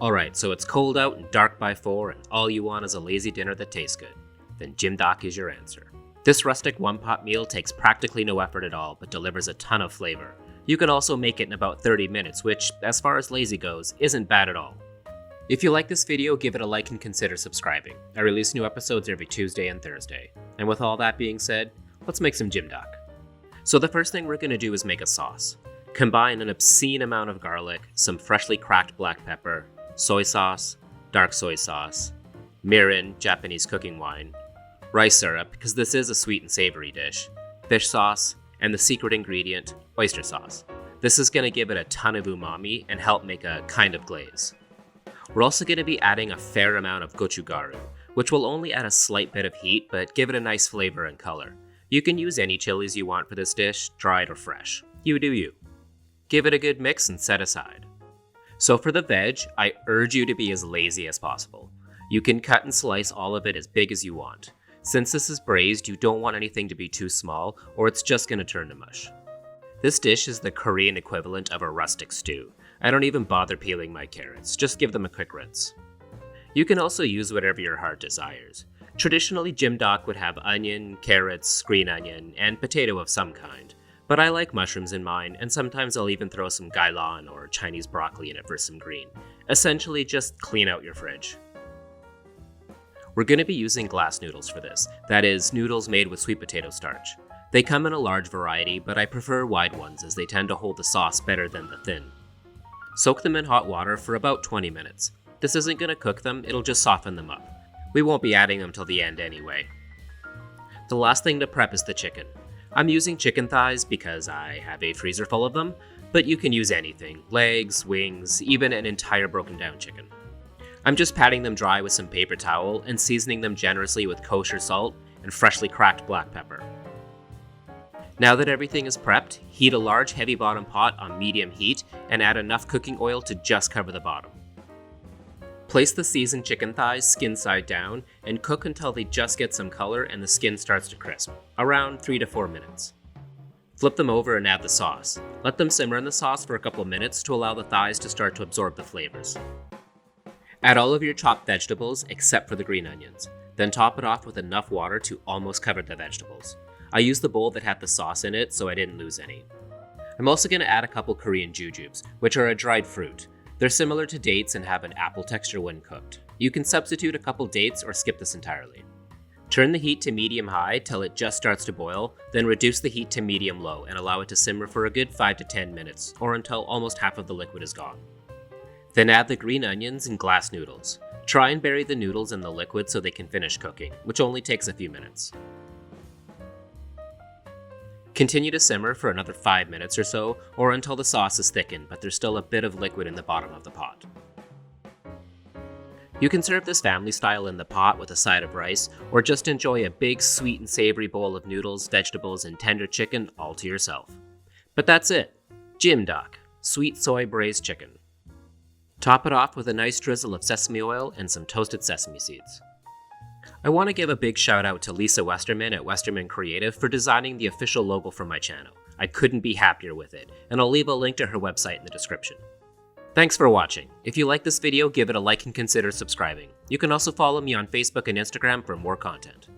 Alright, so it's cold out and dark by 4 and all you want is a lazy dinner that tastes good. Then Jjimdak is your answer. This rustic one-pot meal takes practically no effort at all, but delivers a ton of flavor. You can also make it in about 30 minutes, which, as far as lazy goes, isn't bad at all. If you like this video, give it a like and consider subscribing. I release new episodes every Tuesday and Thursday. And with all that being said, let's make some Jjimdak. So the first thing we're going to do is make a sauce. Combine an obscene amount of garlic, some freshly cracked black pepper, soy sauce, dark soy sauce, mirin, Japanese cooking wine, rice syrup, because this is a sweet and savory dish, fish sauce, and the secret ingredient, oyster sauce. This is going to give it a ton of umami and help make a kind of glaze. We're also going to be adding a fair amount of gochugaru, which will only add a slight bit of heat but give it a nice flavor and color. You can use any chilies you want for this dish, dried or fresh. You do you. Give it a good mix and set aside. So for the veg, I urge you to be as lazy as possible. You can cut and slice all of it as big as you want. Since this is braised, you don't want anything to be too small or it's just going to turn to mush. This dish is the Korean equivalent of a rustic stew. I don't even bother peeling my carrots, just give them a quick rinse. You can also use whatever your heart desires. Traditionally, Jjimdak would have onion, carrots, green onion, and potato of some kind, but I like mushrooms in mine, and sometimes I'll even throw some gailan or Chinese broccoli in it for some green. Essentially, just clean out your fridge. We're going to be using glass noodles for this, that is, noodles made with sweet potato starch. They come in a large variety, but I prefer wide ones as they tend to hold the sauce better than the thin. Soak them in hot water for about 20 minutes. This isn't going to cook them, it'll just soften them up. We won't be adding them till the end anyway. The last thing to prep is the chicken. I'm using chicken thighs because I have a freezer full of them, but you can use anything, legs, wings, even an entire broken down chicken. I'm just patting them dry with some paper towel and seasoning them generously with kosher salt and freshly cracked black pepper. Now that everything is prepped, heat a large heavy bottom pot on medium heat and add enough cooking oil to just cover the bottom. Place the seasoned chicken thighs skin side down and cook until they just get some color and the skin starts to crisp, around 3 to 4 minutes. Flip them over and add the sauce. Let them simmer in the sauce for a couple minutes to allow the thighs to start to absorb the flavors. Add all of your chopped vegetables except for the green onions, then top it off with enough water to almost cover the vegetables. I used the bowl that had the sauce in it so I didn't lose any. I'm also going to add a couple Korean jujubes, which are a dried fruit. They're similar to dates and have an apple texture when cooked. You can substitute a couple dates or skip this entirely. Turn the heat to medium-high till it just starts to boil, then reduce the heat to medium-low and allow it to simmer for a good 5 to 10 minutes, or until almost half of the liquid is gone. Then add the green onions and glass noodles. Try and bury the noodles in the liquid so they can finish cooking, which only takes a few minutes. Continue to simmer for another 5 minutes or so, or until the sauce is thickened, but there's still a bit of liquid in the bottom of the pot. You can serve this family style in the pot with a side of rice, or just enjoy a big sweet and savory bowl of noodles, vegetables, and tender chicken all to yourself. But that's it. Jjimdak, sweet soy braised chicken. Top it off with a nice drizzle of sesame oil and some toasted sesame seeds. I want to give a big shout out to Lisa Westermann at Westermann Creative for designing the official logo for my channel. I couldn't be happier with it, and I'll leave a link to her website in the description. Thanks for watching. If you like this video, give it a like and consider subscribing. You can also follow me on Facebook and Instagram for more content.